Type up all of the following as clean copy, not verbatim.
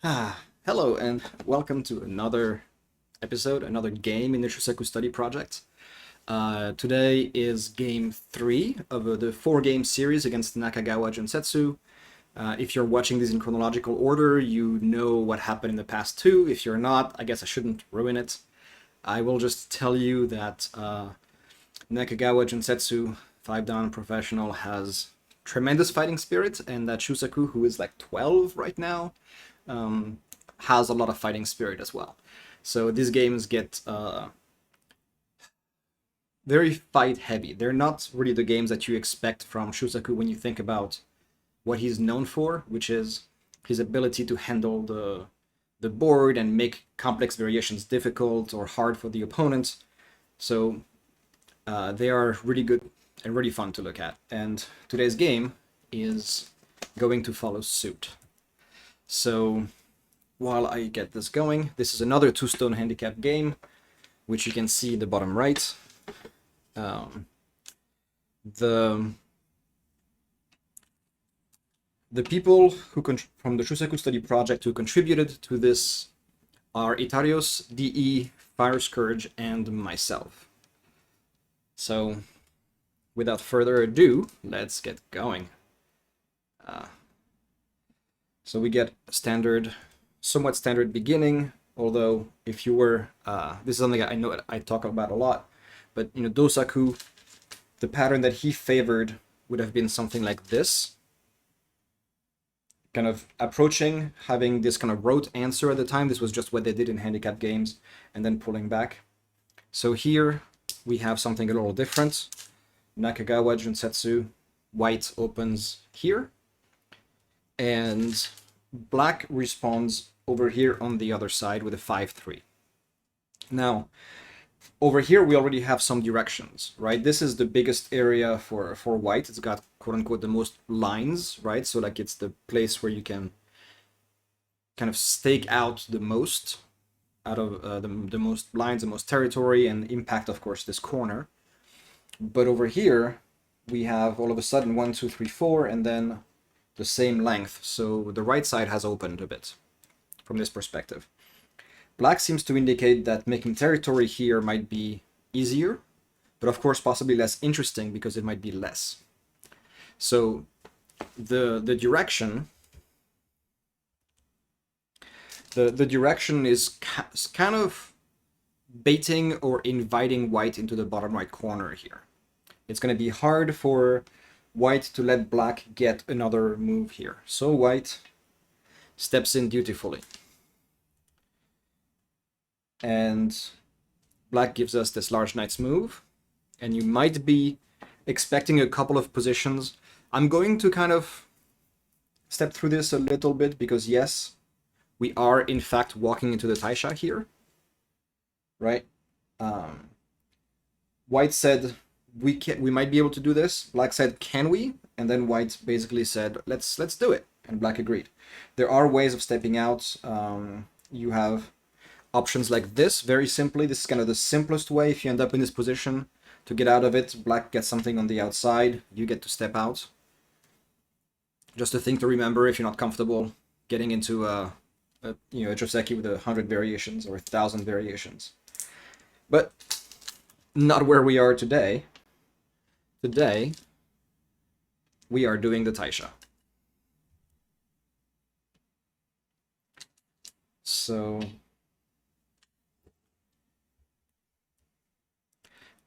Hello and welcome to another episode, another game in the Shusaku study project. Today is game 3 of the 4-game series against Nakagawa Junsetsu. If you're watching these in chronological order, you know what happened in the past two. If you're not, I guess I shouldn't ruin it. I will just tell you that Nakagawa Junsetsu, 5-dan professional, has tremendous fighting spirit, and that Shusaku, who is like 12 right now, has a lot of fighting spirit as well. So these games get very fight heavy. They're not really the games that you expect from Shusaku when you think about what he's known for, which is his ability to handle the board and make complex variations difficult or hard for the opponent. So they are really good and really fun to look at. And today's game is going to follow suit. So while I get this going, this is another two-stone handicap game, which you can see in the bottom right. The people who from the Shusaku Study Project who contributed to this are Itarios, DE, FireScourge, and myself. So without further ado, let's get going. So we get standard, somewhat standard beginning, although if you were, this is something I know I talk about a lot, but Dosaku, the pattern that he favored would have been something like this. Kind of approaching, having this kind of rote answer at the time. This was just what they did in handicap games, and then pulling back. So here we have something a little different. Nakagawa Junsetsu, white opens here, and black responds over here on the other side with a 5-3. Now, over here we already have some directions, right? This is the biggest area for white. It's got quote-unquote the most lines, right? So like it's the place where you can kind of stake out the most out of the most lines, the most territory, and impact, of course, this corner. But over here we have all of a sudden 1, 2, 3, 4, and then the same length. So the right side has opened a bit from this perspective. Black seems to indicate that making territory here might be easier, but of course possibly less interesting because it might be less. So the direction is kind of baiting or inviting white into the bottom right corner here. It's going to be hard for white to let black get another move here. So white steps in dutifully. And black gives us this large knight's move. And you might be expecting a couple of positions. I'm going to kind of step through this a little bit because yes, we are in fact walking into the taisha here, right? White said we might be able to do this. Black said, can we? And then white basically said, let's do it. And black agreed. There are ways of stepping out. You have options like this. Very simply, this is kind of the simplest way. If you end up in this position, to get out of it, black gets something on the outside. You get to step out. Just a thing to remember if you're not comfortable getting into a Joseki with 100 variations or 1,000 variations. But not where we are today. Today, we are doing the taisha. So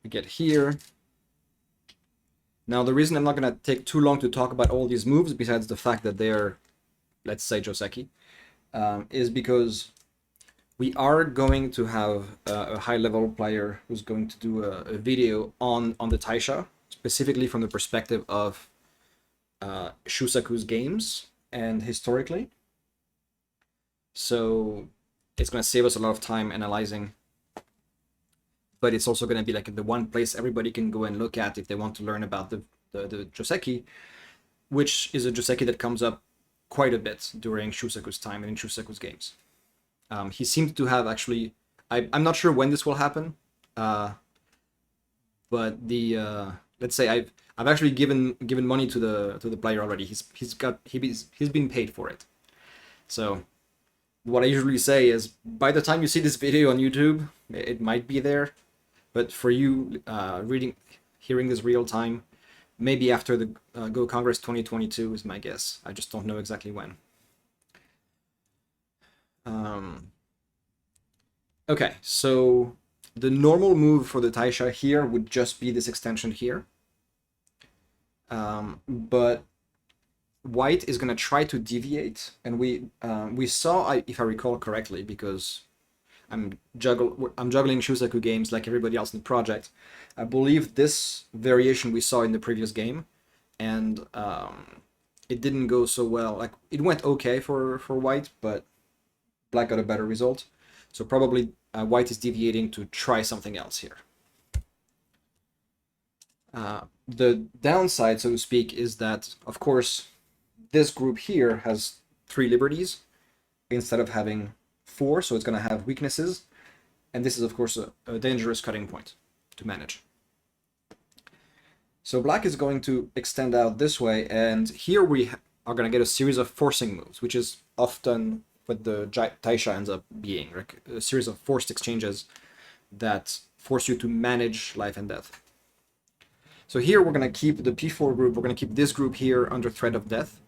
we get here. Now, the reason I'm not going to take too long to talk about all these moves, besides the fact that they're, let's say, Joseki, is because we are going to have a high-level player who's going to do a video on the taisha, specifically from the perspective of Shusaku's games and historically. So it's going to save us a lot of time analyzing, but it's also going to be like the one place everybody can go and look at if they want to learn about the Joseki, which is a Joseki that comes up quite a bit during Shusaku's time and in Shusaku's games. He seemed to have actually, I'm not sure when this will happen, but the let's say I've actually given money to the player already. He's been paid for it. So what I usually say is, by the time you see this video on YouTube, it might be there. But for you hearing this real time, maybe after the Go Congress 2022 is my guess. I just don't know exactly when. Okay, so the normal move for the Taisha here would just be this extension here. But white is going to try to deviate, and we saw, if I recall correctly, because I'm juggling Shusaku games like everybody else in the project. I believe this variation we saw in the previous game, and it didn't go so well. Like, it went okay for white, but black got a better result. So probably white is deviating to try something else here. The downside, so to speak, is that, of course, this group here has 3 liberties instead of having 4, so it's going to have weaknesses, and this is, of course, a dangerous cutting point to manage. So black is going to extend out this way, and here we are going to get a series of forcing moves, which is often what the Taisha ends up being, like a series of forced exchanges that force you to manage life and death. So here we're going to keep the P4 group, we're going to keep this group here under threat of death,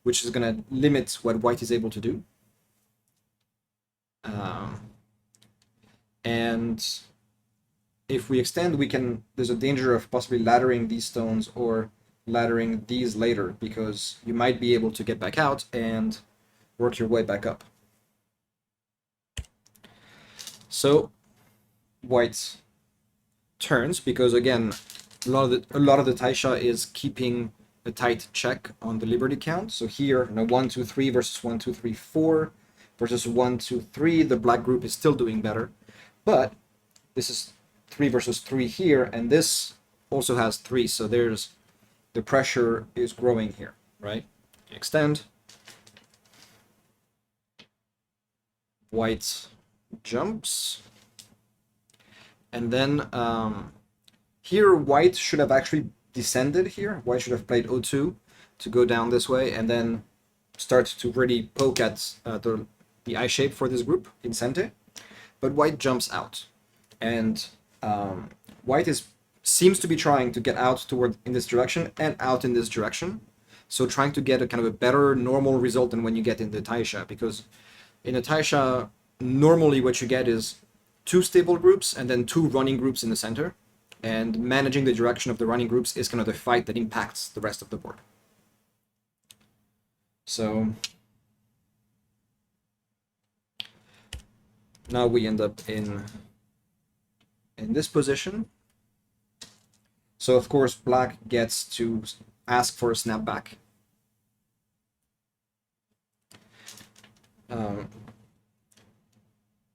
which is going to limit what white is able to do. And if we extend, there's a danger of possibly laddering these stones or laddering these later, because you might be able to get back out and work your way back up. So white turns, because again, a lot of the Taisha is keeping a tight check on the liberty count. So here, 1, 2, 3 versus 1, 2, 3, 4 versus 1, 2, 3, the black group is still doing better, but this is 3 versus 3 here, and this also has 3, so the pressure is growing here, right? Extend. White jumps. And then here white should have actually descended here. White should have played O2 to go down this way, and then start to really poke at the I shape for this group in Sente. But white jumps out, and white seems to be trying to get out in this direction and out in this direction. So trying to get a kind of a better normal result than when you get in the Taisha, because in a Taisha, normally what you get is 2 stable groups and then 2 running groups in the center, and managing the direction of the running groups is kind of the fight that impacts the rest of the board. So now we end up in this position. So of course black gets to ask for a snapback.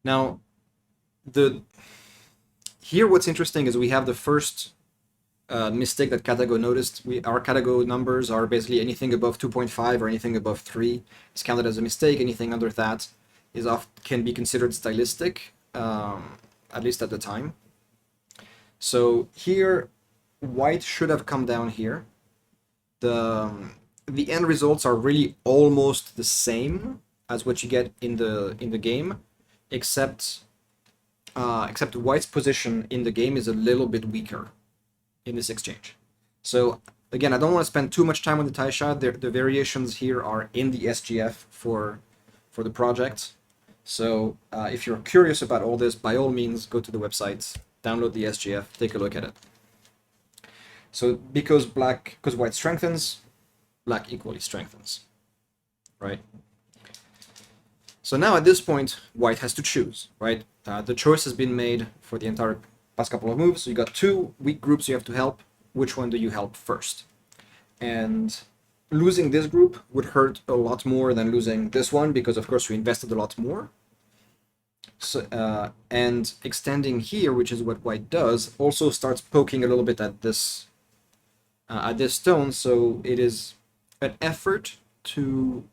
Now, here what's interesting is we have the first mistake that Katago noticed. Our Katago numbers are basically anything above 2.5 or anything above 3 is counted as a mistake. Anything under that can be considered stylistic, at least at the time. So here, white should have come down here. The end results are really almost the same as what you get in the game, except white's position in the game is a little bit weaker in this exchange. So again, I don't want to spend too much time on the Taisha. The variations here are in the SGF for the project. So if you're curious about all this, by all means, go to the website, download the SGF, take a look at it. So because white strengthens, black equally strengthens, right? So now at this point, white has to choose, right? The choice has been made for the entire past couple of moves. So you got 2 weak groups you have to help. Which one do you help first? And losing this group would hurt a lot more than losing this one, because of course you invested a lot more. So and extending here, which is what white does, also starts poking a little bit at this stone. So it is an effort to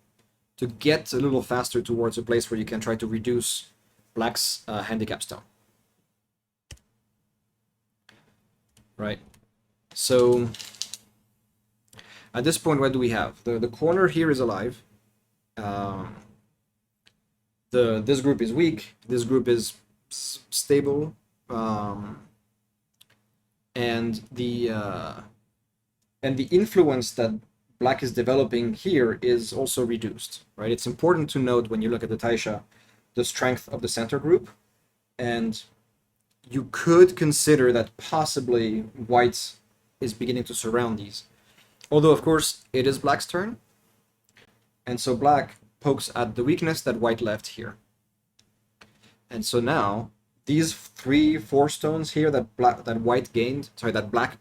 get a little faster towards a place where you can try to reduce black's handicap stone. Right. So at this point, what do we have? The corner here is alive. this group is weak, this group is stable, and the influence that black is developing here is also reduced, right? It's important to note when you look at the Taisha, the strength of the center group, and you could consider that possibly white is beginning to surround these. Although, of course, it is black's turn, and so black pokes at the weakness that white left here. And so now, these 3-4 stones here that black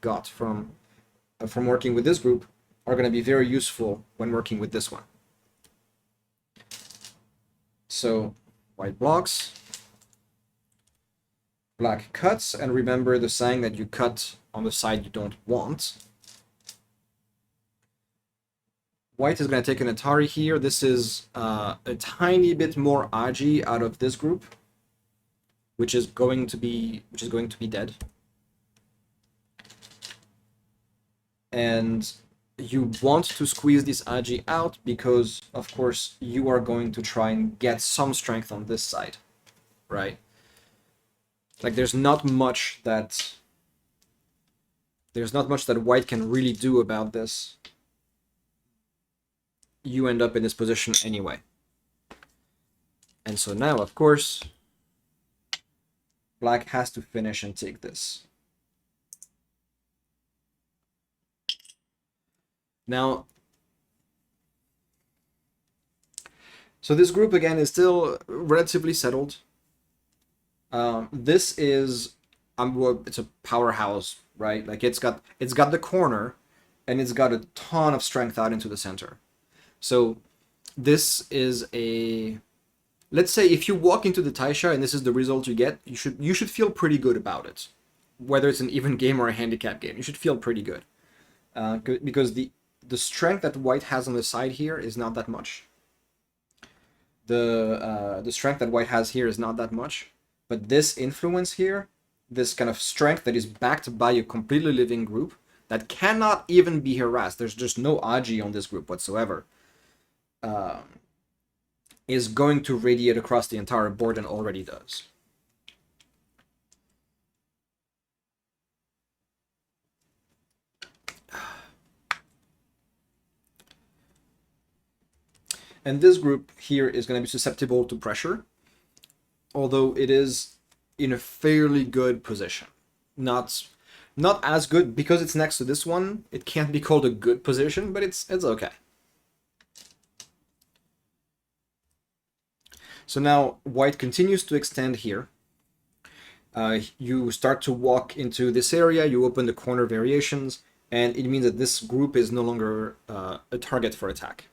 got from working with this group are going to be very useful when working with this one. So white blocks, black cuts, and remember the saying that you cut on the side you don't want. White is going to take an Atari here. This is a tiny bit more Aji out of this group, which is going to be dead. And you want to squeeze this Aji out because, of course, you are going to try and get some strength on this side, right? Like there's not much that white can really do about this. You end up in this position anyway. And so now, of course, black has to finish and take this. Now, so this group again is still relatively settled. This is, it's a powerhouse, right? Like it's got the corner, and it's got a ton of strength out into the center. So this is a, let's say if you walk into the Taisha and this is the result you get, you should feel pretty good about it. Whether it's an even game or a handicap game, you should feel pretty good. Because the strength that white has on the side here is not that much. The strength that white has here is not that much. But this influence here, this kind of strength that is backed by a completely living group that cannot even be harassed, there's just no Aji on this group whatsoever, is going to radiate across the entire board and already does. And this group here is going to be susceptible to pressure, although it is in a fairly good position. Not as good because it's next to this one. It can't be called a good position, but it's okay. So now white continues to extend here. You start to walk into this area, you open the corner variations, and it means that this group is no longer a target for attack.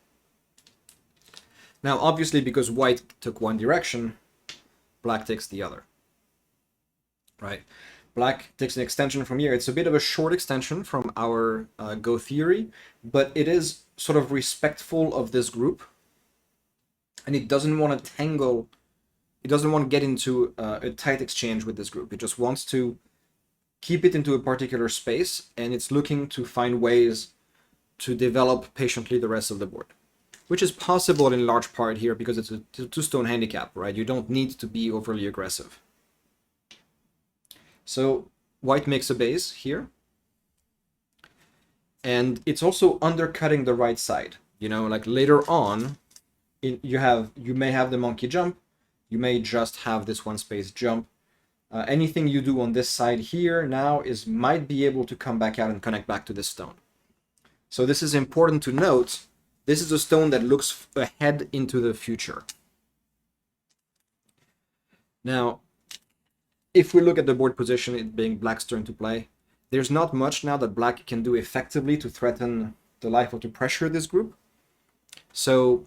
Now, obviously, because white took one direction, black takes the other, right? Black takes an extension from here. It's a bit of a short extension from our Go theory, but it is sort of respectful of this group, and it doesn't want to tangle, it doesn't want to get into a tight exchange with this group. It just wants to keep it into a particular space, and it's looking to find ways to develop patiently the rest of the board, which is possible in large part here because it's a two-stone handicap, right? You don't need to be overly aggressive. So white makes a base here, and it's also undercutting the right side. You know, like later on, you may have the monkey jump, you may just have this one space jump. Anything you do on this side here now might be able to come back out and connect back to this stone. So this is important to note. This is a stone that looks ahead into the future. Now, if we look at the board position, it being black's turn to play, there's not much now that black can do effectively to threaten the life or to pressure this group. So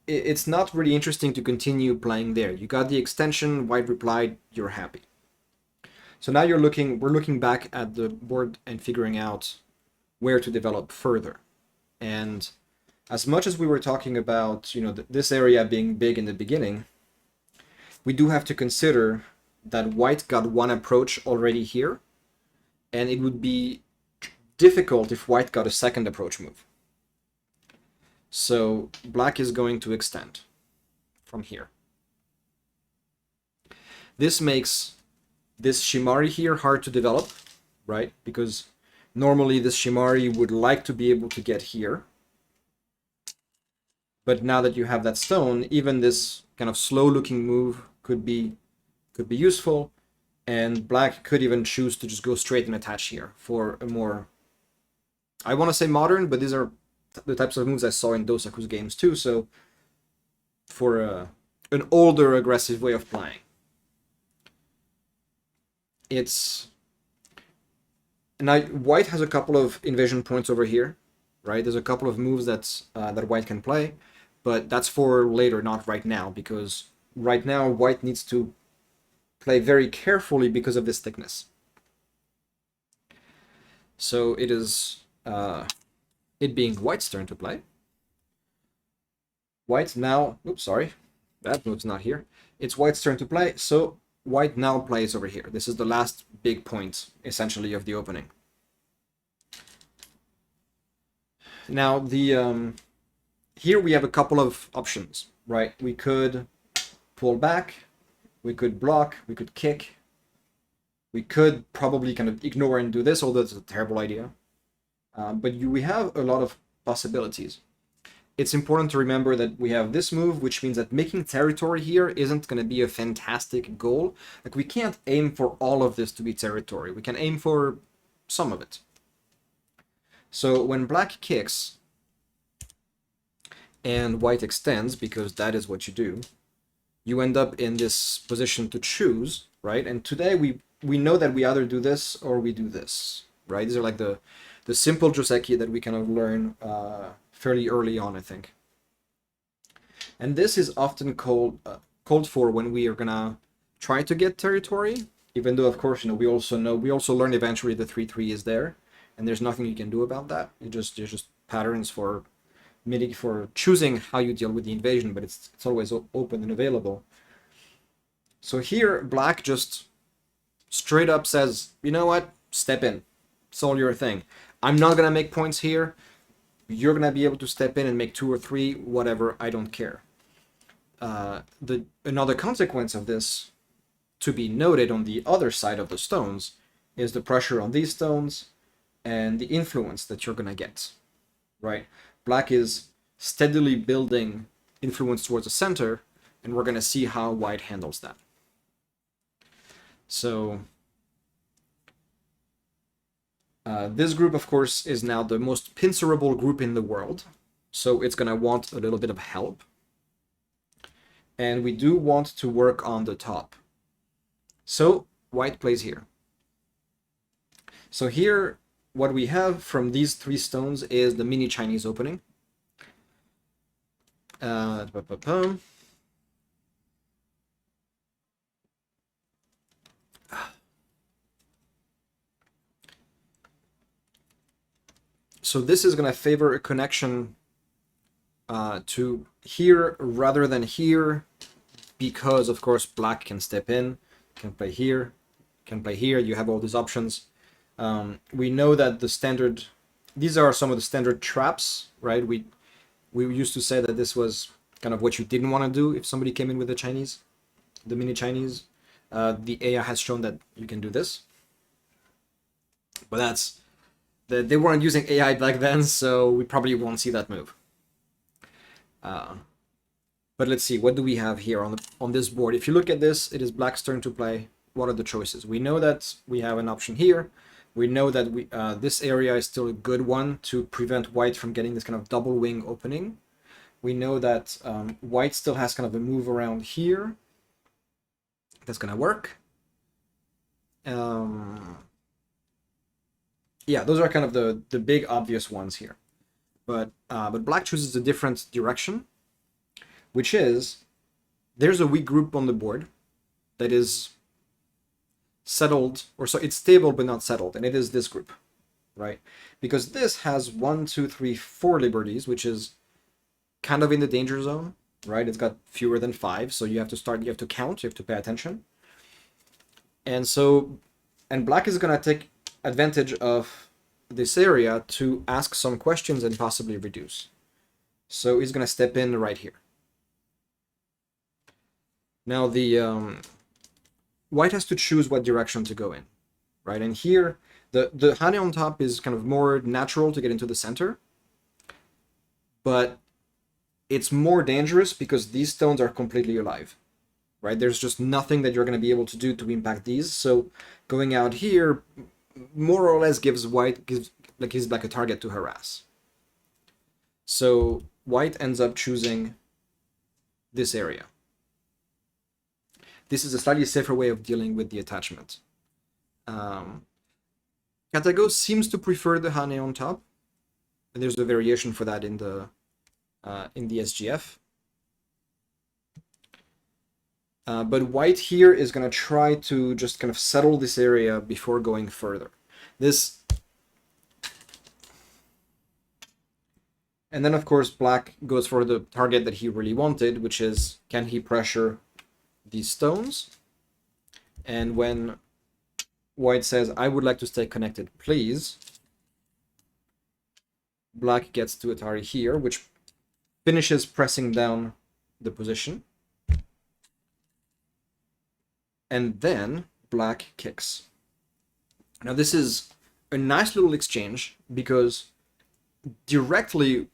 it's not really interesting to continue playing there. You got the extension, white replied, you're happy. So now we're looking back at the board and figuring out where to develop further. And as much as we were talking about, you know, this area being big in the beginning, we do have to consider that white got one approach already here, and it would be difficult if white got a second approach move. So black is going to extend. from here. This makes this Shimari here hard to develop, right? Because normally this Shimari would like to be able to get here. But now that you have that stone, even this kind of slow-looking move could be useful, and black could even choose to just go straight and attach here for a more, I want to say modern, but these are the types of moves I saw in Dosaku's games too, so for an older aggressive way of playing. Now white has a couple of invasion points over here, right? There's a couple of moves that white can play, but that's for later, not right now, because right now white needs to play very carefully because of this thickness. So it is it being white's turn to play. White now, oops, sorry, that move's not here. It's white's turn to play, so white now plays over here. This is the last big point, essentially, of the opening. Now, here we have a couple of options, right? We could pull back, we could block, we could kick. We could probably kind of ignore and do this, although it's a terrible idea. But we have a lot of possibilities. It's important to remember that we have this move, which means that making territory here isn't going to be a fantastic goal. Like, we can't aim for all of this to be territory. We can aim for some of it. So when black kicks and white extends, because that is what you do, you end up in this position to choose, right? And today we know that we either do this or we do this, right? These are like the simple joseki that we kind of learn fairly early on, I think. And this is often called for when we are gonna try to get territory, even though, of course, we also learn eventually the 3-3 is there, and there's nothing you can do about that. There's just patterns for choosing how you deal with the invasion, but it's always open and available. So here, black just straight up says, you know what, step in. It's all your thing. I'm not gonna make points here. You're gonna be able to step in and make 2 or 3, whatever, I don't care. Another consequence of this, to be noted on the other side of the stones, is the pressure on these stones and the influence that you're gonna get, right? Black is steadily building influence towards the center, and we're gonna see how white handles that. So this group, of course, is now the most pincerable group in the world, so it's gonna want a little bit of help. And we do want to work on the top. So white plays here. So here, what we have from these 3 stones is the mini Chinese opening. So this is going to favor a connection to here rather than here, because, of course, black can step in, can play here, can play here. You have all these options. We know that these are some of the standard traps, right? We used to say that this was kind of what you didn't want to do if somebody came in with the mini Chinese. The AI has shown that you can do this, but they weren't using AI back then, so we probably won't see that move. But let's see, what do we have here on this board? If you look at this, it is black's turn to play. What are the choices? We know that we have an option here. We know that this area is still a good one to prevent white from getting this kind of double wing opening. We know that white still has kind of a move around here. That's gonna work. Yeah, those are kind of the big obvious ones here. But black chooses a different direction, which is there's a weak group on the board that is settled, or so it's stable but not settled, and it is this group, right? Because this has 1, 2, 3, 4 liberties, which is kind of in the danger zone, right? It's got fewer than 5, so you have to count, you have to pay attention. And black is gonna take advantage of this area to ask some questions and possibly reduce. So he's gonna step in right here. Now the white has to choose what direction to go in, right? And here, the Hane on top is kind of more natural to get into the center, but it's more dangerous because these stones are completely alive, right? There's just nothing that you're going to be able to do to impact these. So going out here more or less gives black a target to harass. So white ends up choosing this area. This is a slightly safer way of dealing with the attachment. Katago seems to prefer the Hane on top, and there's a variation for that in the SGF. But white here is going to try to just kind of settle this area before going further. And then, of course, black goes for the target that he really wanted, which is, can he pressure these stones? And when white says, I would like to stay connected, please, black gets to Atari here, which finishes pressing down the position. And then black kicks. Now this is a nice little exchange because directly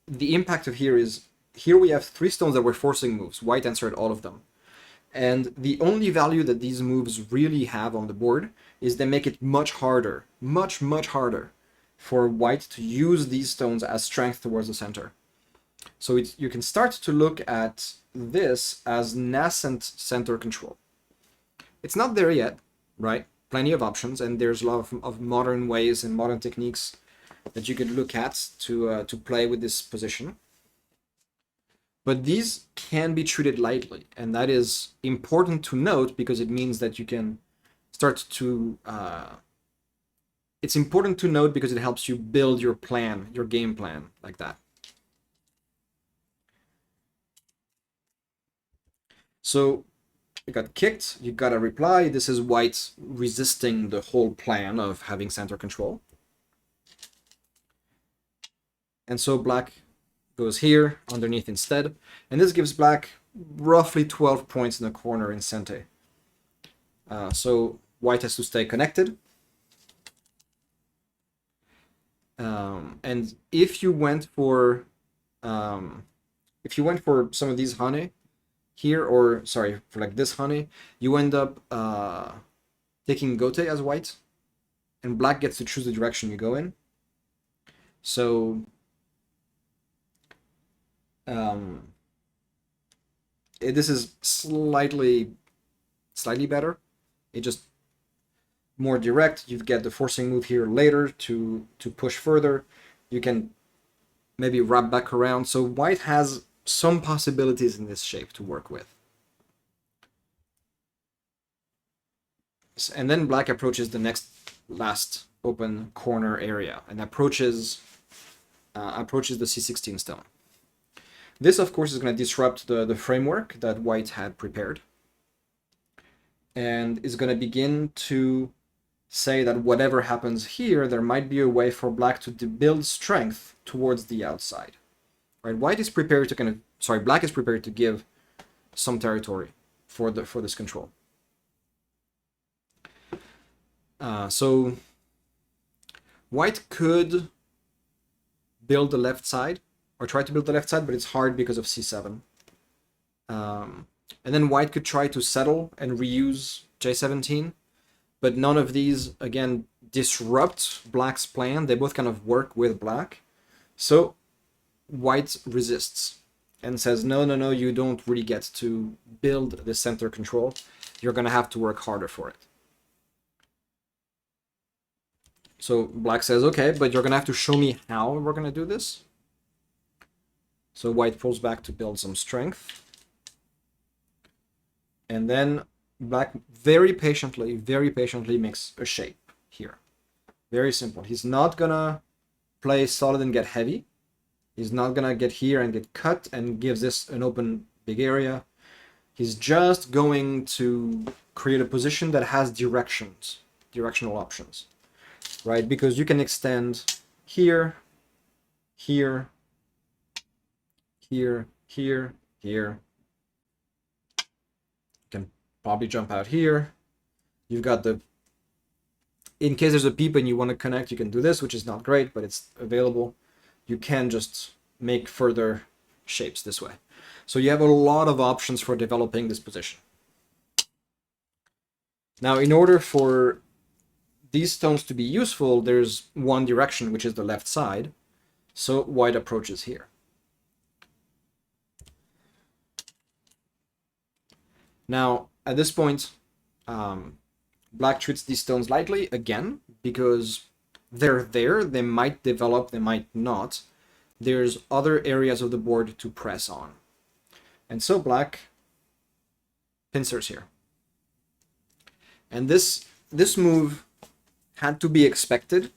the impact of here is, here we have 3 stones that were forcing moves. White answered all of them. And the only value that these moves really have on the board is they make it much harder, much harder for white to use these stones as strength towards the center. So you can start to look at this as nascent center control. It's not there yet, right? Plenty of options, and there's a lot of modern ways and modern techniques that you could look at to play with this position. But these can be treated lightly, and that is important to note because it means that you can start to... it's important to note because it helps you build your plan, your game plan, like that. So you got kicked, you got a reply. This is white resisting the whole plan of having center control. And so black goes here underneath instead, and this gives black roughly 12 points in the corner in Sente. So white has to stay connected. And if you went for some of these Hane here, or sorry, for like this Hane, you end up taking Gote as white, and black gets to choose the direction you go in. So this is slightly better. It just more direct. You get the forcing move here later to push further. You can maybe wrap back around. So white has some possibilities in this shape to work with. And then black approaches the last open corner area and approaches the C16 stone. This, of course, is going to disrupt the framework that white had prepared, and is going to begin to say that whatever happens here, there might be a way for black to build strength towards the outside. Right? Black is prepared to give some territory for this control. So white could build the left side, or try to build the left side, but it's hard because of C7. And then white could try to settle and reuse J17, but none of these, again, disrupt black's plan. They both kind of work with black. So white resists and says, no, you don't really get to build the center control. You're going to have to work harder for it. So black says, okay, but you're going to have to show me how we're going to do this. So white pulls back to build some strength. And then black very patiently makes a shape here. Very simple. He's not going to play solid and get heavy. He's not going to get here and get cut and gives this an open big area. He's just going to create a position that has directional options, right? Because you can extend here, here, here, here, here, probably jump out here. You've got the, in case there's a peep and you want to connect, you can do this, which is not great, but it's available. You can just make further shapes this way. So you have a lot of options for developing this position. Now, in order for these stones to be useful, there's one direction, which is the left side. So white approaches here. Now, at this point, black treats these stones lightly, again, because they're there. They might develop, they might not. There's other areas of the board to press on. And so black pincers here. And this move had to be expected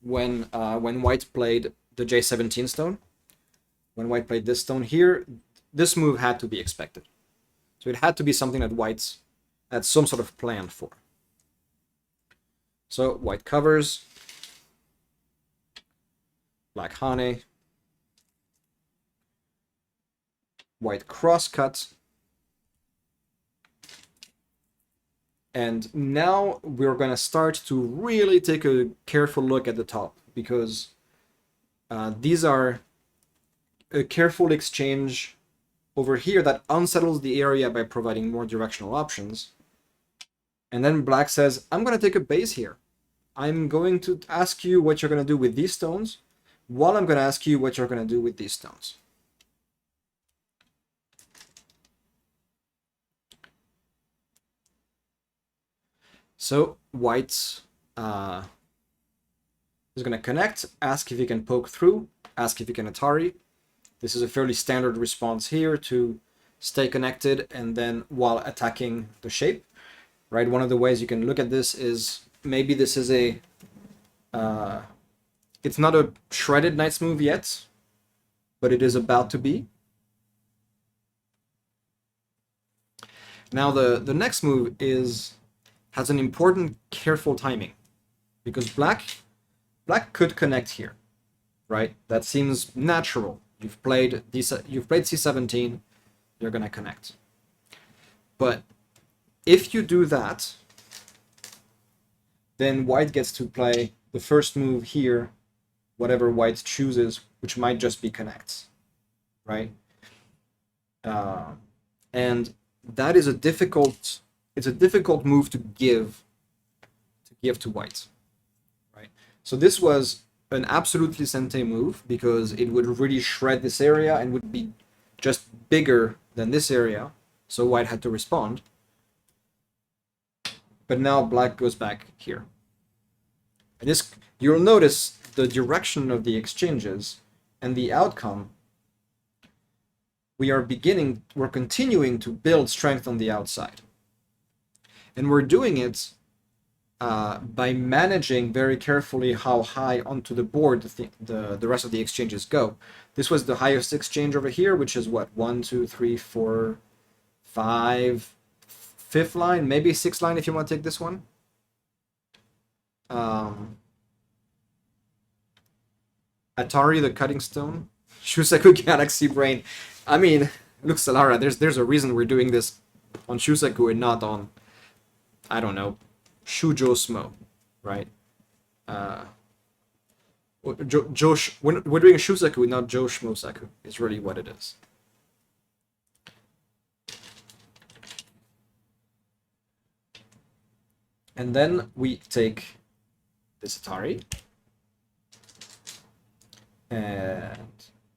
when white played the J17 stone. When white played this stone here, this move had to be expected. So it had to be something that white had some sort of plan for. So white covers, black hane, white crosscut, and now we're going to start to really take a careful look at the top, because these are a careful exchange over here that unsettles the area by providing more directional options. And then black says, I'm going to take a base here. I'm going to ask you what you're going to do with these stones, while I'm going to ask you what you're going to do with these stones. So white is going to connect, ask if he can poke through, ask if he can Atari. This is a fairly standard response here to stay connected and then while attacking the shape, right? One of the ways you can look at this is maybe this is a, it's not a shredded knight's move yet, but it is about to be. Now the next move has an important careful timing, because black could connect here, right? That seems natural. You've played C17, you're gonna connect. But if you do that, then white gets to play the first move here, whatever white chooses, which might just be connects, right? And that is a difficult move to give to white, right? So this was an absolutely sente move because it would really shred this area and would be just bigger than this area, so white had to respond. But now black goes back here. And this, you'll notice the direction of the exchanges and the outcome. We're continuing to build strength on the outside. And we're doing it by managing very carefully how high onto the board the rest of the exchanges go. This was the highest exchange over here, which is what, 1, 2, 3, 4, 5, 5th line, maybe 6th line if you want to take this one. Atari, the cutting stone, Shusaku, Galaxy Brain. I mean, look, Solara, there's a reason we're doing this on Shusaku and not on, I don't know, Shujo Smo, right? We're doing Shusaku, not Jo Shmosaku. It's really what it is. And then we take this Atari and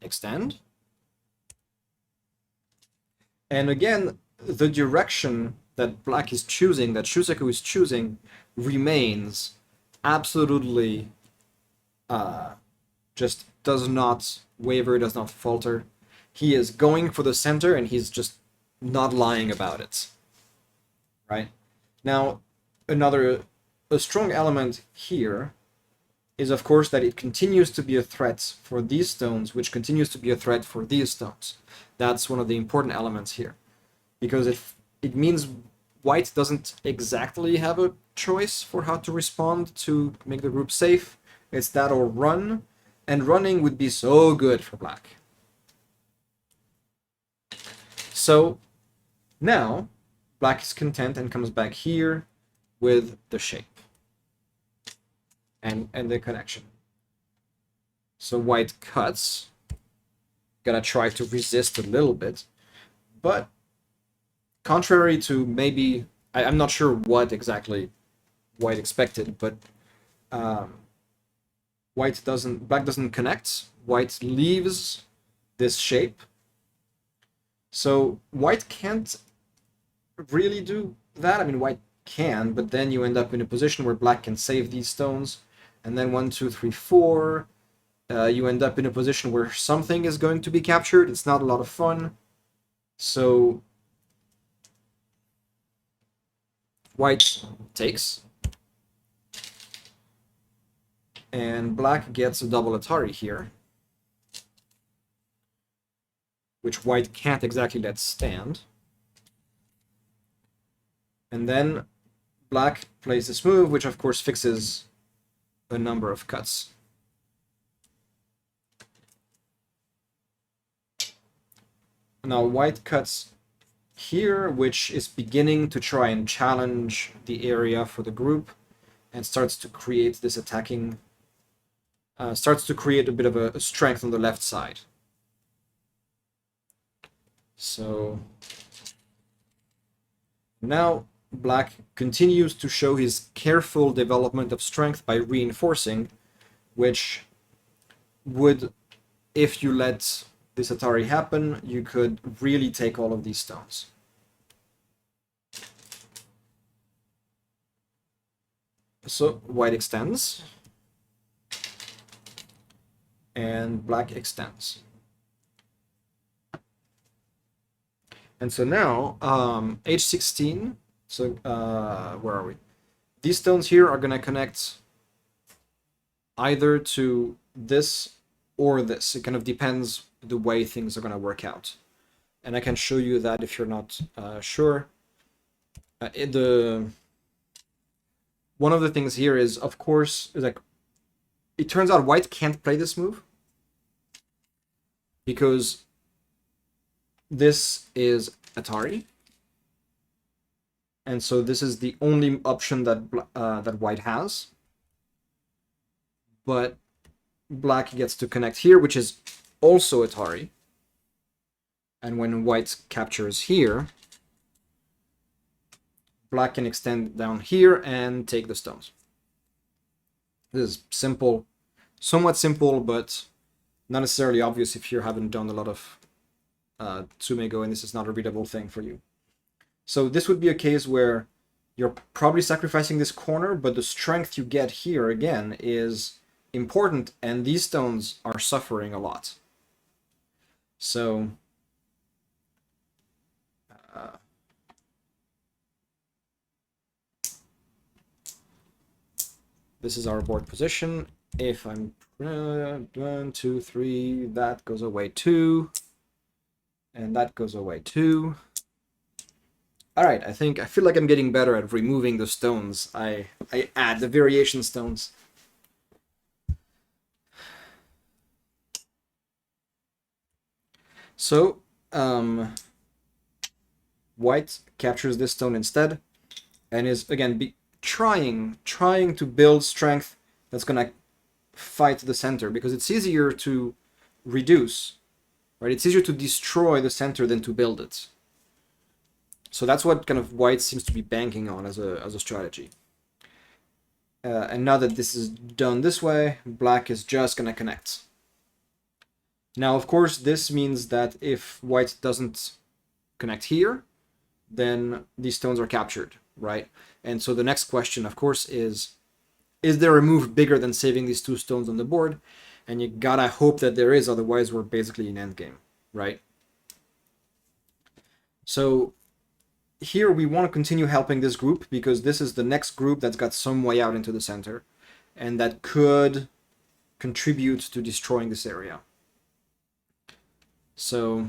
extend. And again, the direction that black is choosing, that Shusaku is choosing, remains absolutely just does not waver, does not falter. He is going for the center and he's just not lying about it, right? Now, a strong element here is, of course, that it continues to be a threat for these stones, which continues to be a threat for these stones. That's one of the important elements here, because it means white doesn't exactly have a choice for how to respond to make the group safe. It's that or run, and running would be so good for black. So now black is content and comes back here with the shape and the connection. So white cuts. Gonna try to resist a little bit, but contrary to maybe, I'm not sure what exactly white expected, but black doesn't connect. White leaves this shape. So white can't really do that. I mean, white can, but then you end up in a position where black can save these stones, and then 1, 2, 3, 4. You end up in a position where something is going to be captured. It's not a lot of fun. So white takes, and black gets a double Atari here, which white can't exactly let stand. And then black plays this move, which of course fixes a number of cuts. Now white cuts here, which is beginning to try and challenge the area for the group, and starts to create this attacking, starts to create a bit of a strength on the left side. So now black continues to show his careful development of strength by reinforcing, which would, if you let this Atari happen, you could really take all of these stones. So white extends, and black extends. And so now, H16, so where are we? These stones here are going to connect either to this or this. It kind of depends the way things are going to work out. And I can show you that if you're not sure. One of the things here is, of course, is like, it turns out white can't play this move because this is Atari, and so this is the only option that that white has. But black gets to connect here, which is also Atari, and when white captures here, black can extend down here and take the stones. This is simple, somewhat simple, but not necessarily obvious if you haven't done a lot of Tsumego and this is not a readable thing for you. So this would be a case where you're probably sacrificing this corner, but the strength you get here again is important, and these stones are suffering a lot. So this is our board position. If I'm 1, 2, 3, that goes away 2, and that goes away 2. All right, I feel like I'm getting better at removing the stones. I add the variation stones. So white captures this stone instead, and is again trying to build strength that's gonna fight the center, because it's easier to reduce, right? It's easier to destroy the center than to build it. So that's what kind of white seems to be banking on as a strategy. And now that this is done this way, black is just gonna connect. Now, of course, this means that if white doesn't connect here, then these stones are captured, right? And so the next question, of course, is there a move bigger than saving these 2 stones on the board? And you gotta hope that there is, otherwise we're basically in endgame, right? So here we want to continue helping this group, because this is the next group that's got some way out into the center, and that could contribute to destroying this area. So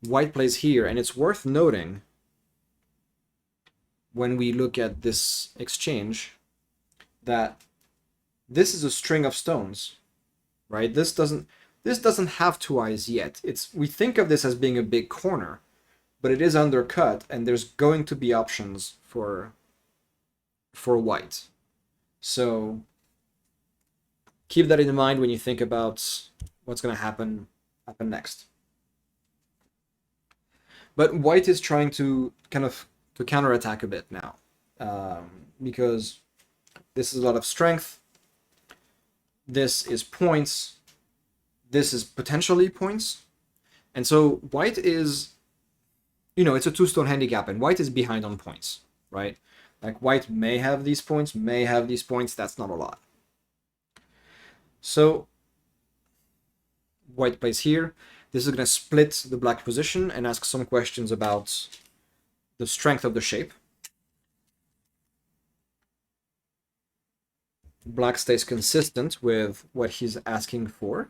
white plays here, and it's worth noting when we look at this exchange that this is a string of stones, right? This doesn't have 2 eyes yet. We think of this as being a big corner, but it is undercut, and there's going to be options for white. So keep that in mind when you think about what's going to happen next. But white is trying to kind of to counterattack a bit now, because this is a lot of strength. This is points. This is potentially points. And so white is, it's a 2-stone handicap, and white is behind on points, right? Like white may have these points, that's not a lot. So white plays here. This is going to split the black position and ask some questions about the strength of the shape. Black stays consistent with what he's asking for.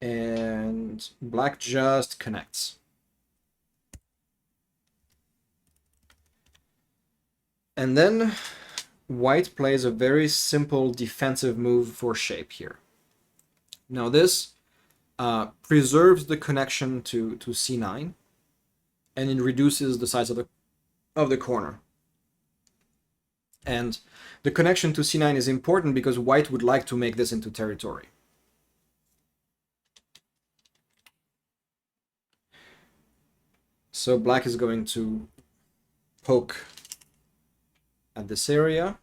And black just connects. And then white plays a very simple defensive move for shape here. Now this preserves the connection to c9, and it reduces the size of the corner. And the connection to c9 is important because white would like to make this into territory. So black is going to poke at this area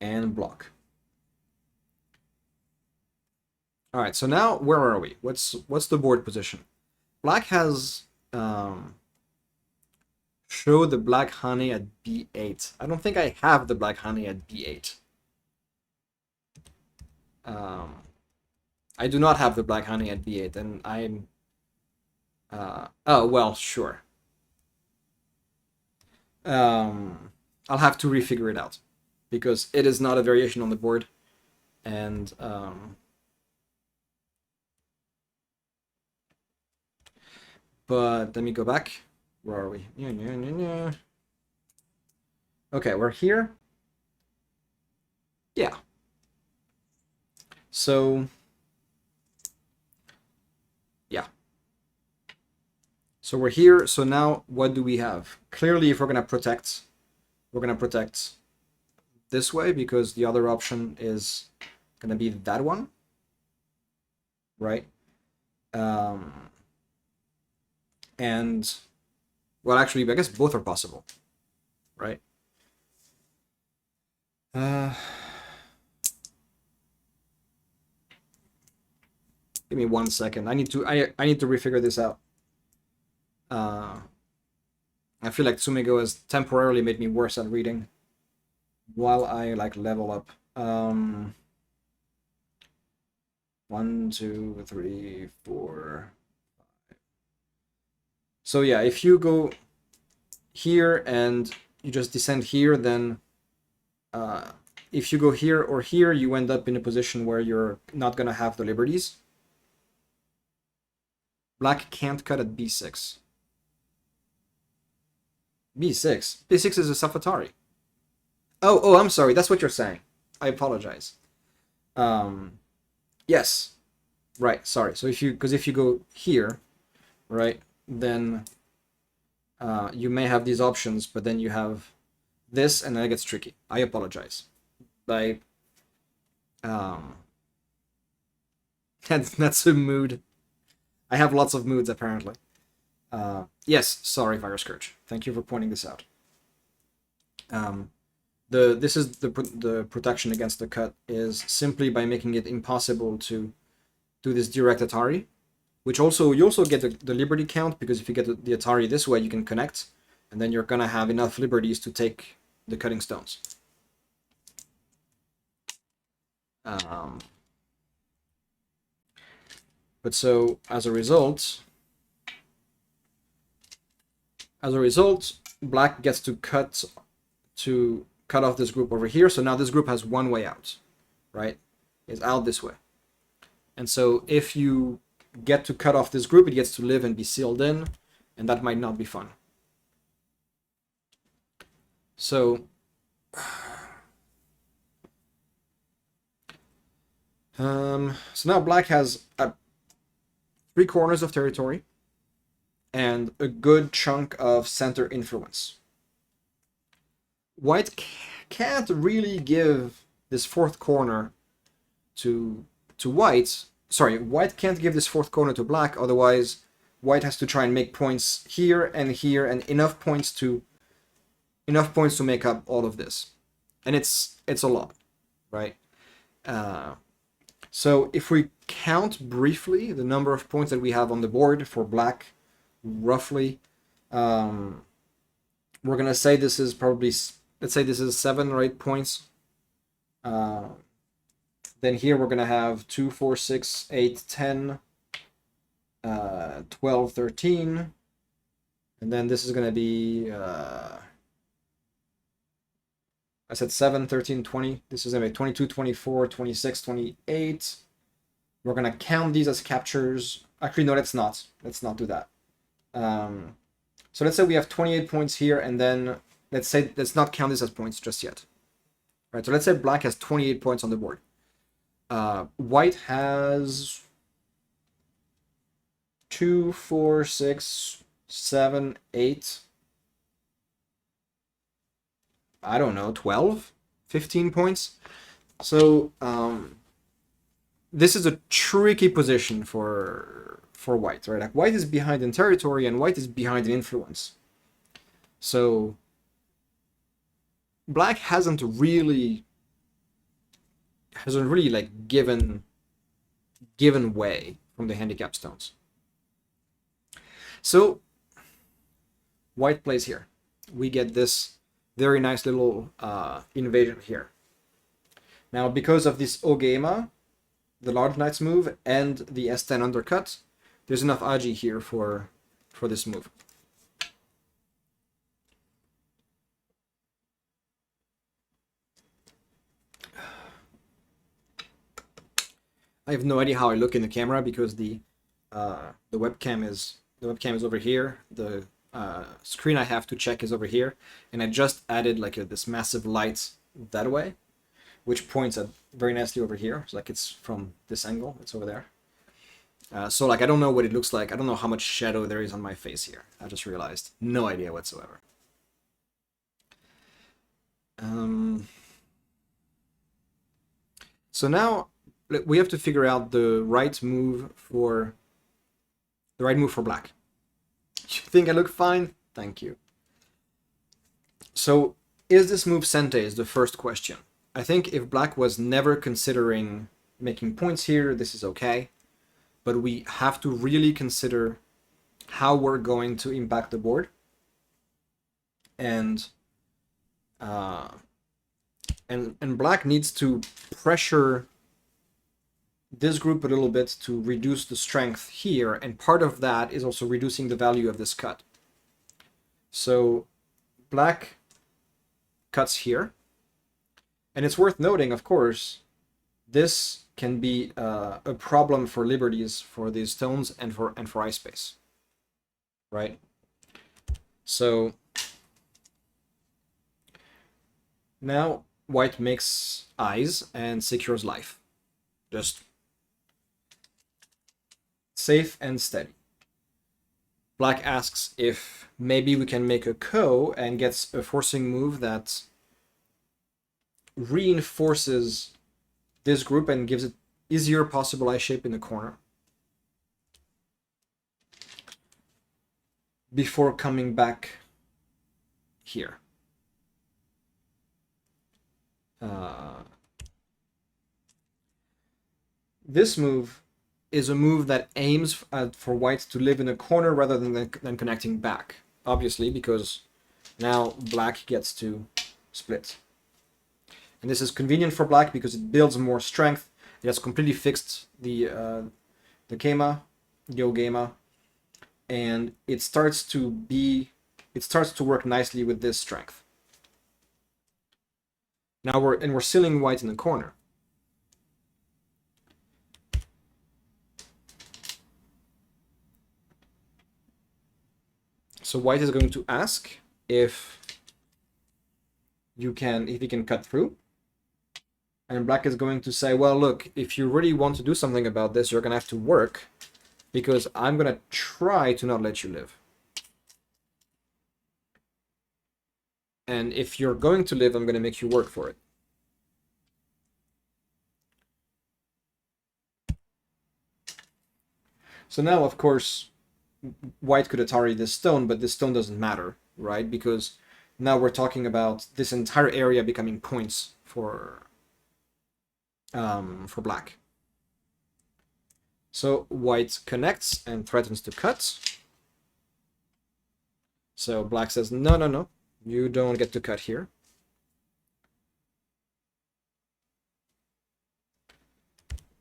and block. All right, so now where are we? What's the board position? Black has show the black honey at b8. I don't think I have the black honey at b8. I do not have the black honey at b8, and I'm oh well, sure. I'll have to refigure it out because it is not a variation on the board, and but let me go back. Where are we? Okay, we're here. Yeah. So yeah. So we're here. So now what do we have? Clearly, if we're gonna protect this way because the other option is gonna be that one, right? And well, actually, I guess both are possible, right? Give me 1 second. I need to refigure this out. I feel like Tsumego has temporarily made me worse at reading while I like level up. 1, 2, 3, 4, 5. So yeah, if you go here and you just descend here, then if you go here or here, you end up in a position where you're not gonna have the liberties. Black can't cut at b6. b6? b6 is a Safatari. Oh, I'm sorry. That's what you're saying. I apologize. Yes. Right, sorry. So if you go here, right, then you may have these options, but then you have this, and then it gets tricky. I apologize. That's a mood. I have lots of moods, apparently. Yes, sorry, FireScourge. Thank you for pointing this out. This is the protection against the cut is simply by making it impossible to do this direct Atari, which also you also get the liberty count, because if you get the Atari this way, you can connect, and then you're gonna have enough liberties to take the cutting stones. But so as a result, black gets to cut off this group over here. So now this group has one way out, right? It's out this way. And so if you get to cut off this group, it gets to live and be sealed in, and that might not be fun. So, so now black has 3 corners of territory and a good chunk of center influence. White can't really give this 4th corner to white. Sorry, white can't give this 4th corner to black, otherwise white has to try and make points here and enough points to make up all of this. And it's a lot, right? So if we count briefly the number of points that we have on the board for black, roughly, we're gonna say this is probably, let's say this is 7 or 8 points. Then here we're gonna have 2, 4, 6, 8, 10, 12, 13, and then this is gonna be I said 7, 13, 20. This is gonna be 22, 24, 26, 28. We're gonna count these as captures. Actually, no, let's not. Let's not do that. So let's say we have 28 points here, and then let's not count this as points just yet. Right, so let's say black has 28 points on the board. White has 2, 4, 6, 7, 8. I don't know, 12, 15 points. So this is a tricky position for white, right? Like white is behind in territory and white is behind in influence. So black hasn't really like given way from the handicap stones. So white plays here. We get this very nice little invasion here. Now, because of this Ogema, the large knight's move, and the S10 undercut, there's enough Aji here for this move. I have no idea how I look in the camera because the webcam is over here. The screen I have to check is over here, and I just added like this massive light that way, which points at very nicely over here. So like it's from this angle, it's over there. So like I don't know what it looks like. I don't know how much shadow there is on my face here. I just realized. No idea whatsoever. So now we have to figure out the right move for black. You think I look fine? Thank you. So, is this move Sente is the first question. I think if black was never considering making points here, this is okay. But we have to really consider how we're going to impact the board. And black needs to pressure this group a little bit to reduce the strength here, and part of that is also reducing the value of this cut. So black cuts here, and it's worth noting, of course, this can be a problem for liberties for these stones and for eye space, right? So now white makes eyes and secures life. Just safe and steady. Black asks if maybe we can make a ko and gets a forcing move that reinforces this group and gives it easier possible eye shape in the corner before coming back here. This move is a move that aims for white to live in a corner rather than connecting back, obviously, because now black gets to split. And this is convenient for black because it builds more strength. It has completely fixed the Kema, the Ogema, and it starts to work nicely with this strength. Now we're sealing white in the corner. So white is going to ask if if you can cut through. And black is going to say, well, look, if you really want to do something about this, you're going to have to work, because I'm going to try to not let you live. And if you're going to live, I'm going to make you work for it. So now, of course, white could Atari this stone, but this stone doesn't matter, right? Because now we're talking about this entire area becoming points for black. So white connects and threatens to cut. So black says, no, no, no, you don't get to cut here.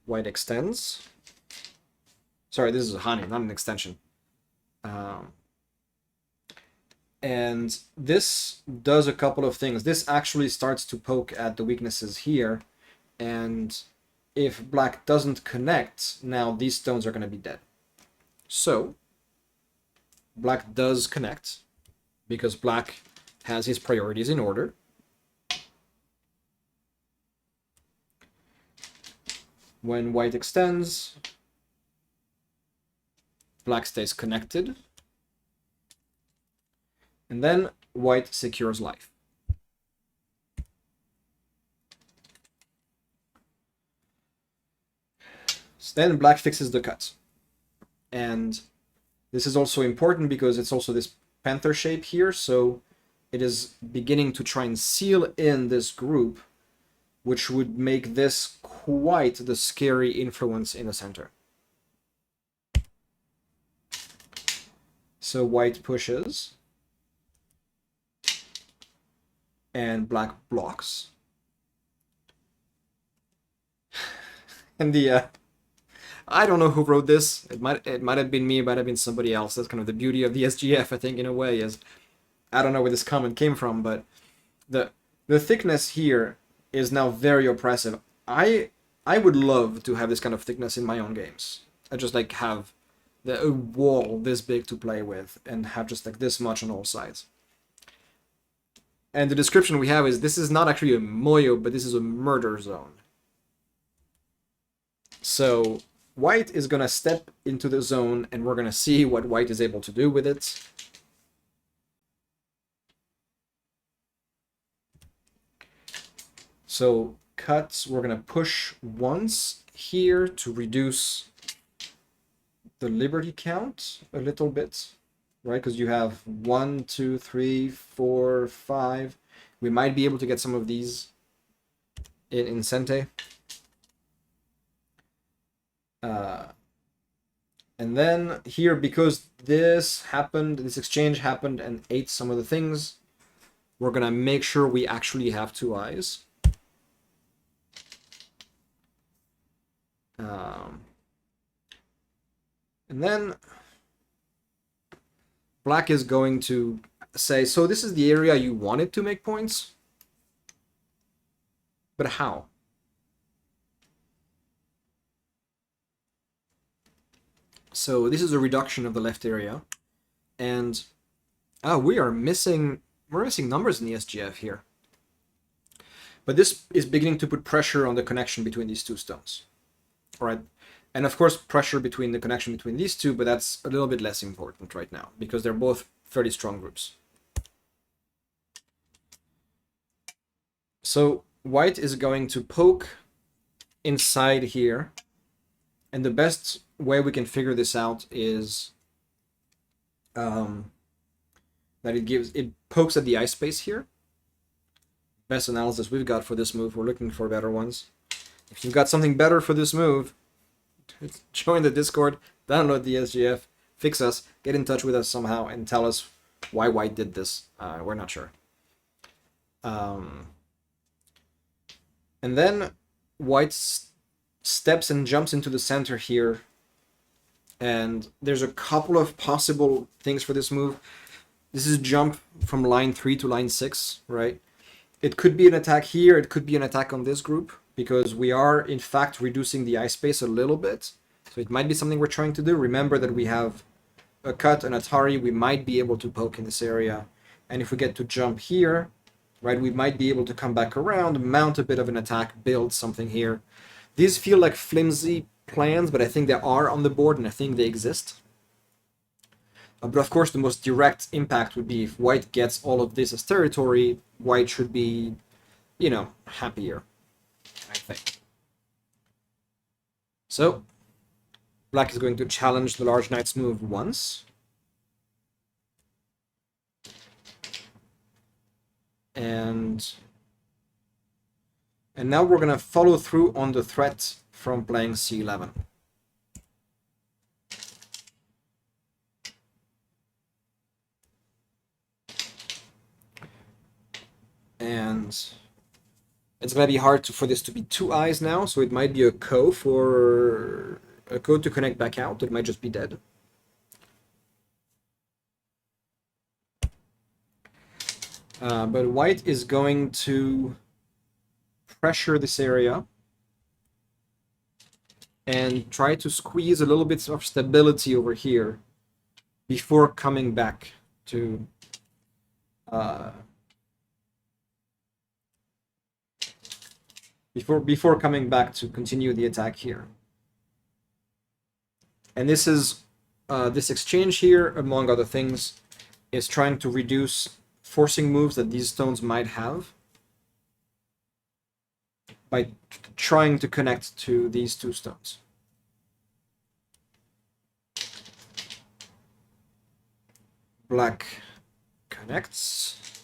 White extends. Sorry, this is a honey, not an extension. And this does a couple of things. This actually starts to poke at the weaknesses here. And if black doesn't connect, now these stones are going to be dead. So black does connect, because black has his priorities in order. When white extends, black stays connected. And then white secures life. So then black fixes the cut. And this is also important because it's also this panther shape here. So it is beginning to try and seal in this group, which would make this quite the scary influence in the center. So white pushes. And black blocks. And I don't know who wrote this. It might have been me, it might have been somebody else. That's kind of the beauty of the SGF, I think, in a way, is I don't know where this comment came from, but the thickness here is now very oppressive. I would love to have this kind of thickness in my own games. I just like have a wall this big to play with and have just like this much on all sides. And the description we have is, this is not actually a moyo, but this is a murder zone. So white is going to step into the zone, and we're going to see what white is able to do with it. So cuts, we're going to push once here to reduce the liberty count a little bit. Right, because you have 1, 2, 3, 4, 5. We might be able to get some of these in Sente. And then here, because this happened, this exchange happened and ate some of the things, we're gonna make sure we actually have 2 eyes. And then black is going to say, so this is the area you wanted to make points, but how? So this is a reduction of the left area, and we're missing numbers in the SGF here. But this is beginning to put pressure on the connection between these 2 stones. All right. And of course, pressure between the connection between these 2, but that's a little bit less important right now because they're both fairly strong groups. So white is going to poke inside here. And the best way we can figure this out is that it pokes at the eye space here. Best analysis we've got for this move. We're looking for better ones. If you've got something better for this move, join the Discord, download the SGF, fix us, get in touch with us somehow, and tell us why white did this. We're not sure. And then white steps and jumps into the center here. And there's a couple of possible things for this move. This is jump from line 3 to line 6, right? It could be an attack here, it could be an attack on this group, because we are, in fact, reducing the eye space a little bit. So it might be something we're trying to do. Remember that we have a cut, an Atari, we might be able to poke in this area. And if we get to jump here, right? We might be able to come back around, mount a bit of an attack, build something here. These feel like flimsy plans, but I think they are on the board, and I think they exist. But of course, the most direct impact would be if white gets all of this as territory, white should be, you know, happier, I think. So, black is going to challenge the large knight's move once. And now we're going to follow through on the threat from playing c11. And it's going to be hard for this to be two eyes now, so it might be a ko for a ko to connect back out. It might just be dead. But white is going to pressure this area and try to squeeze a little bit of stability over here before coming back to before coming back to continue the attack here. And this is this exchange here, among other things, is trying to reduce forcing moves that these stones might have by trying to connect to these two stones. Black connects,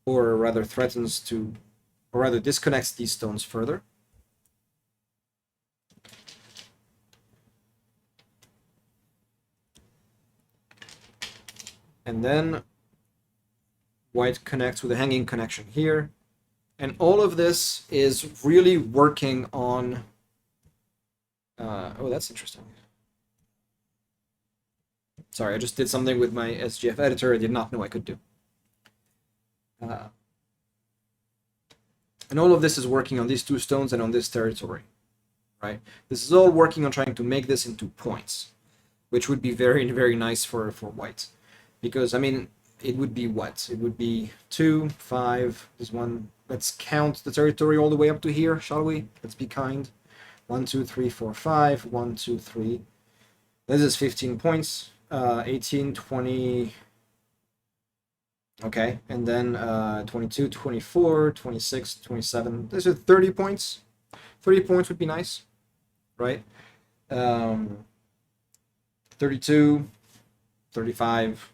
or rather threatens to, or rather disconnects these stones further. And then white connects with a hanging connection here. And all of this is really working on... oh, that's interesting. Sorry, I just did something with my SGF editor I did not know I could do. And all of this is working on these two stones and on this territory, right? This is all working on trying to make this into points, which would be very, very nice for white. Because, I mean, it would be what? It would be 2, 5, this one. Let's count the territory all the way up to here, shall we? Let's be kind. 1, 2, 3, 4, 5. 1, 2, 3. This is 15 points. 18, 20. Okay, and then 22, 24, 26, 27. These are 30 points. 30 points would be nice, right? 32, 35.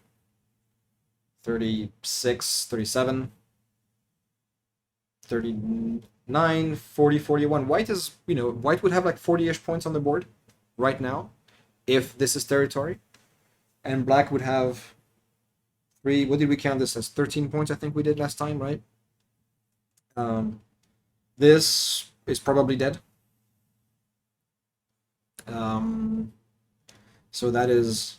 36, 37, 39, 40, 41. White is, you know, white would have like 40-ish points on the board right now if this is territory. And black would have 3, what did we count this as? 13 points, I think we did last time, right? This is probably dead. So that is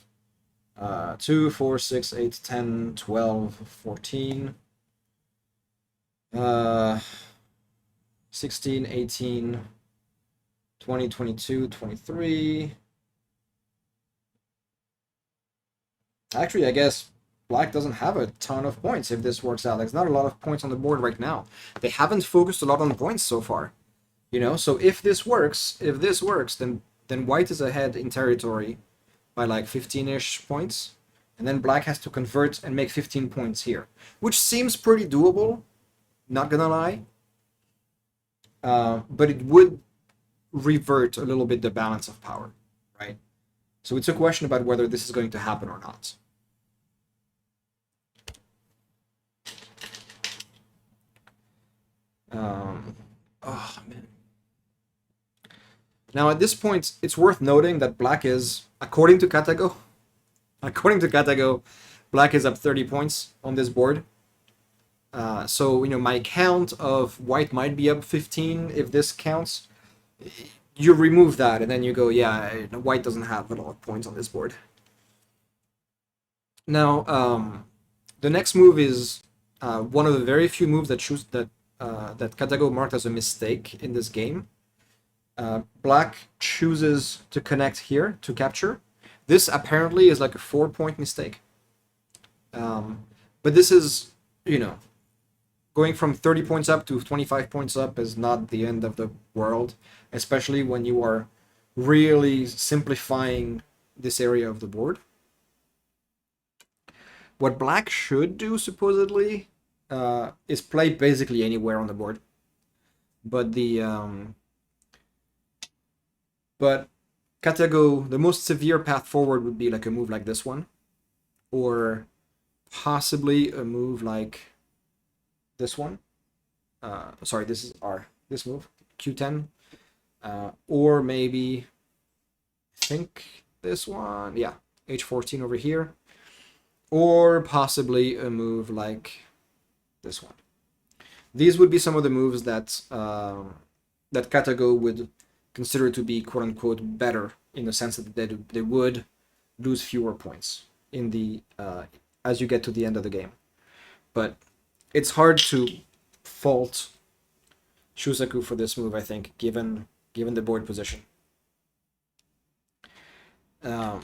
2, 4, 6, 8, 10, 12, 14, 16, 18, 20, 22, 23. Actually, I guess black doesn't have a ton of points if this works out. There's not a lot of points on the board right now. They haven't focused a lot on points so far, you know? So if this works, then white is ahead in territory by like 15-ish points, and then black has to convert and make 15 points here, which seems pretty doable, not gonna lie. But it would revert a little bit the balance of power, right? So it's a question about whether this is going to happen or not. Oh man. Now at this point, it's worth noting that black is, according to Katago, black is up 30 points on this board. So, you know, my count of white might be up 15 if this counts. You remove that and then you go, yeah, white doesn't have a lot of points on this board. Now, the next move is one of the very few moves that Katago marked as a mistake in this game. Black chooses to connect here to capture. This apparently is like a 4-point mistake. But this is, you know, going from 30 points up to 25 points up is not the end of the world, especially when you are really simplifying this area of the board. What black should do, supposedly, is play basically anywhere on the board. But but Katago, the most severe path forward would be like a move like this one, or possibly a move like this one. Sorry, this is this move, Q10, or maybe I think this one, yeah, H14 over here, or possibly a move like this one. These would be some of the moves that that Katago would consider to be quote unquote better, in the sense that they would lose fewer points in the as you get to the end of the game. But it's hard to fault Shusaku for this move, I think, given the board position. And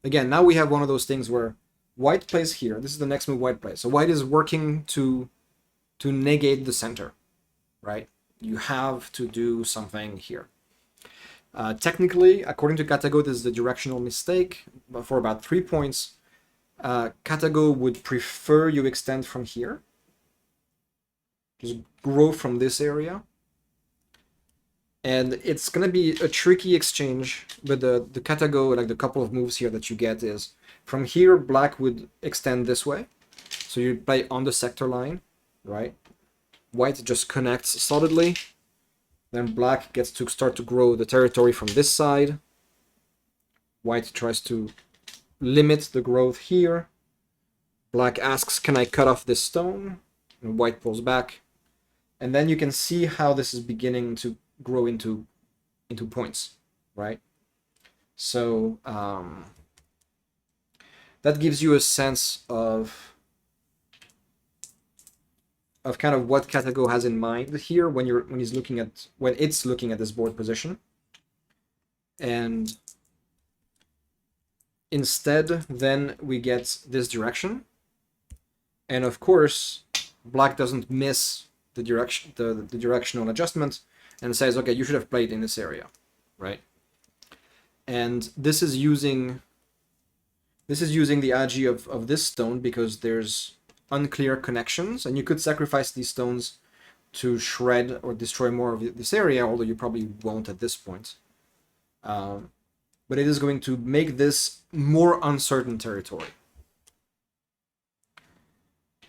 again, now we have one of those things where white plays here. This is the next move white plays. So white is working to negate the center, right? You have to do something here. Technically, according to Katago, this is a directional mistake. But for about 3 points, Katago would prefer you extend from here. Just grow from this area. And it's going to be a tricky exchange, but the Katago, like the couple of moves here that you get is, from here, black would extend this way. So you play on the sector line, right? White just connects solidly. Then black gets to start to grow the territory from this side. White tries to limit the growth here. Black asks, can I cut off this stone? And white pulls back. And then you can see how this is beginning to grow into points, right? So that gives you a sense of kind of what Katago has in mind here when it's looking at this board position. And instead, then we get this direction, and of course, black doesn't miss the direction, the directional adjustment, and says, okay, you should have played in this area, right? And this is using the agi of this stone because there's unclear connections, and you could sacrifice these stones to shred or destroy more of this area, although you probably won't at this point. But it is going to make this more uncertain territory.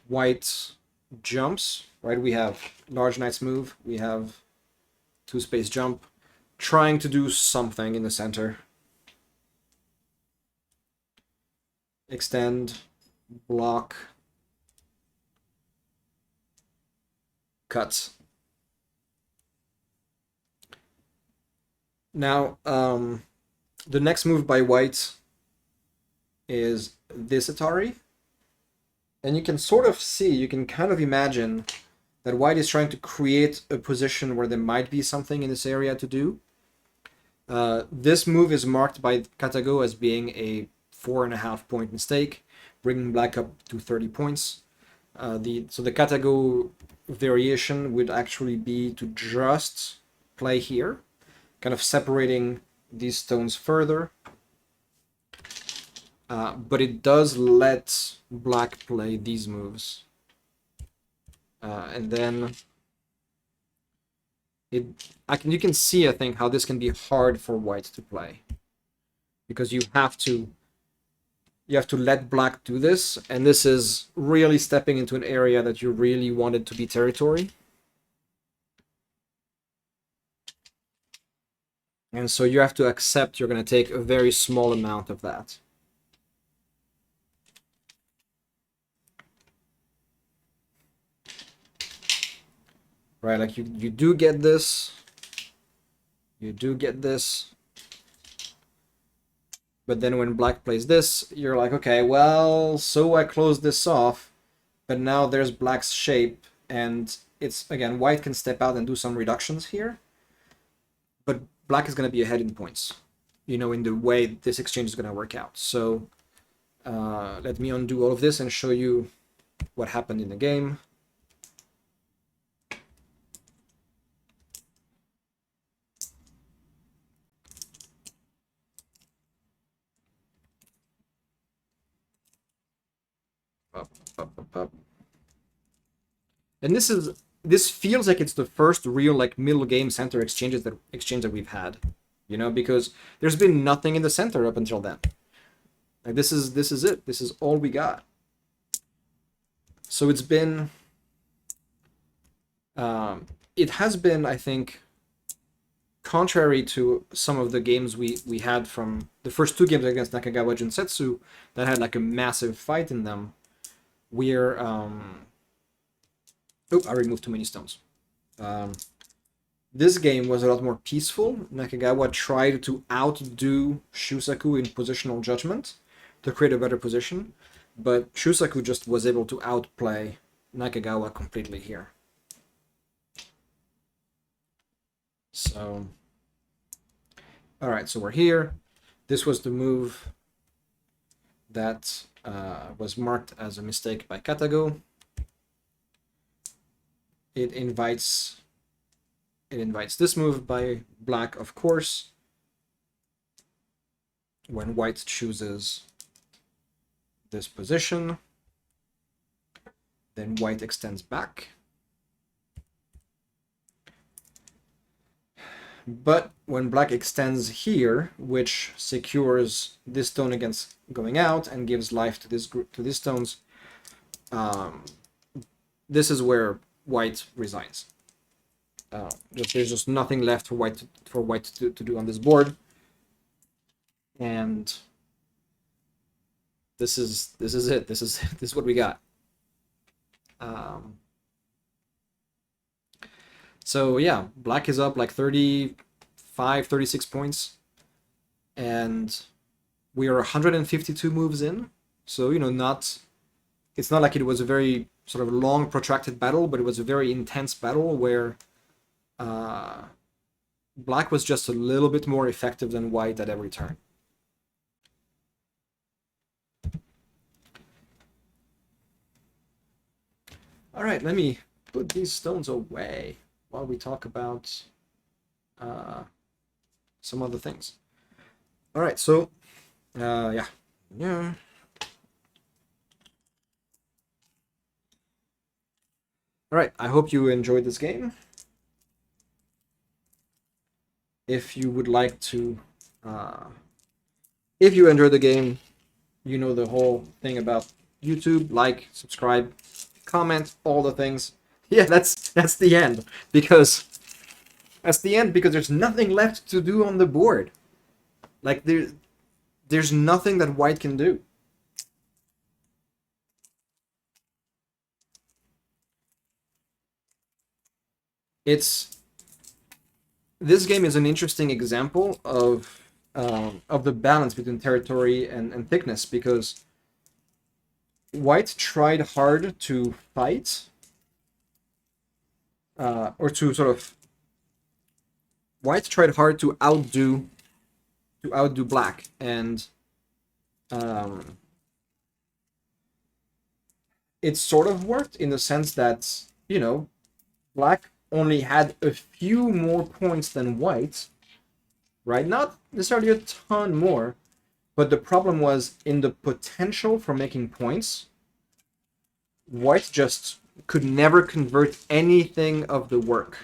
White jumps, right? We have large knight's move, we have 2-space jump, trying to do something in the center. Extend, block, cut. Now, the next move by white is this Atari. And you can sort of see, you can kind of imagine that white is trying to create a position where there might be something in this area to do. This move is marked by Katago as being a 4.5 point mistake, bringing black up to 30 points. So the Katago variation would actually be to just play here, kind of separating these stones further. But it does let black play these moves. And then you can see, I think, how this can be hard for white to play. Because you have to let black do this, and this is really stepping into an area that you really wanted to be territory. And so you have to accept you're going to take a very small amount of that. Right, like you do get this. You do get this. But then when black plays this, you're like, okay, well, so I closed this off, but now there's black's shape, and it's, again, white can step out and do some reductions here, but black is going to be ahead in points, you know, in the way this exchange is going to work out. So Let me undo all of this and show you what happened in the game. Up. And this feels like it's the first real like middle game center exchange that we've had, you know, because there's been nothing in the center up until then. Like this is it. This is all we got. So it's been it has been, I think, contrary to some of the games we had from the first two games against Nakagawa Junsetsu that had like a massive fight in them. We're I removed too many stones. This game was a lot more peaceful. Nakagawa tried to outdo Shusaku in positional judgment to create a better position, but Shusaku just was able to outplay Nakagawa completely here. So, alright, so we're here. This was the move that was marked as a mistake by Katago. It invites this move by black, of course, when white chooses this position. Then white extends back. But when black extends here, which secures this stone against going out and gives life to these stones, this is where white resigns. There's just nothing left for white to do on this board, and this is it. This is what we got. So yeah, black is up like 35, 36 points, and we are 152 moves in. So, you know, it's not like it was a very sort of long, protracted battle, but it was a very intense battle where black was just a little bit more effective than white at every turn. All right, let me put these stones away while we talk about some other things. All right, so yeah. All right, I hope you enjoyed this game. If you would like to, if you enjoyed the game, you know the whole thing about YouTube. Like, subscribe, comment, all the things. Yeah, that's the end, because there's nothing left to do on the board. Like there's nothing that white can do. This game is an interesting example of the balance between territory and thickness, because white tried hard to fight, or to sort of white tried hard to outdo black, and it sort of worked in the sense that, you know, black only had a few more points than white, right? Not necessarily a ton more, but the problem was in the potential for making points. White just could never convert anything of the work,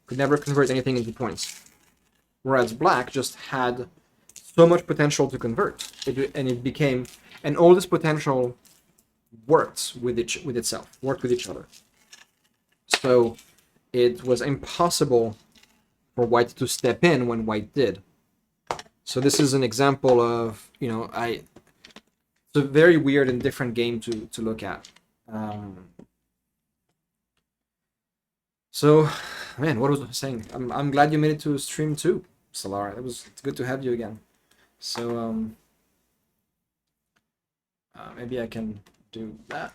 could never convert anything into points, whereas black just had so much potential to convert, and all this potential worked with itself, worked with each other. So it was impossible for white to step in when white did. So this is an example of, you know, it's a very weird and different game to look at. So, man, what was I saying? I'm glad you made it to stream too, Solar. It's good to have you again. So maybe I can do that.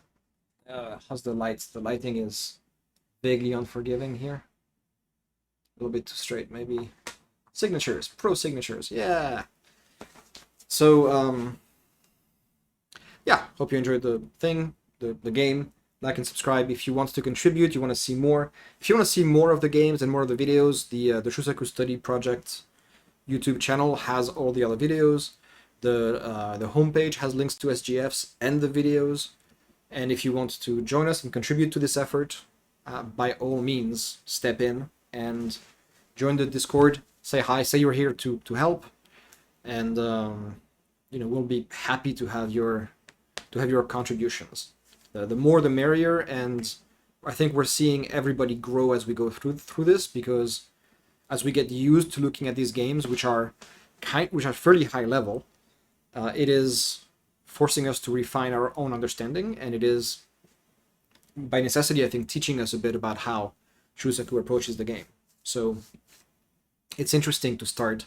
How's the lights? The lighting is vaguely unforgiving here. A little bit too straight, maybe. Signatures, pro signatures, yeah. So yeah, hope you enjoyed the thing, the game. Like and subscribe if you want to contribute, you want to see more. If you want to see more of the games and more of the videos, the Shusaku Study Project YouTube channel has all the other videos. The homepage has links to SGFs and the videos. And if you want to join us and contribute to this effort, by all means, step in and join the Discord. Say hi, say you're here to help, and we'll be happy to have your contributions. The more the merrier, and I think we're seeing everybody grow as we go through this, because as we get used to looking at these games, which are fairly high level, it is forcing us to refine our own understanding, and it is by necessity, I think, teaching us a bit about how Shusaku approaches the game. So it's interesting to start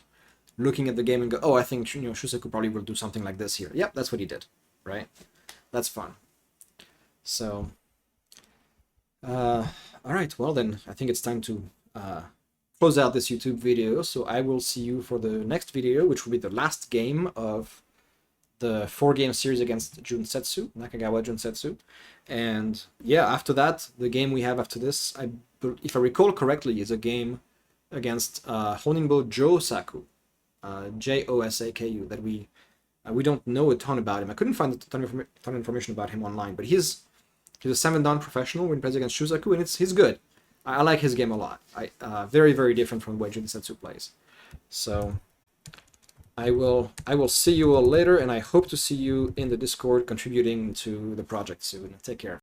looking at the game and go, oh, I think Shusaku probably will do something like this here. Yep, that's what he did, right? That's fun. So, all right, well then, I think it's time to close out this YouTube video. So I will see you for the next video, which will be the last game of the 4-game series against Junsetsu, Nakagawa Junsetsu. And yeah, after that, the game we have after this, if I recall correctly, is a game against Honinbo Josaku, Josaku, that we don't know a ton about him. I couldn't find a ton of information about him online, but he's a 7-dan professional when he plays against Shusaku, and he's good. I like his game a lot. Very, very different from the way Junsetsu plays. So I will see you all later, and I hope to see you in the Discord contributing to the project soon. Take care.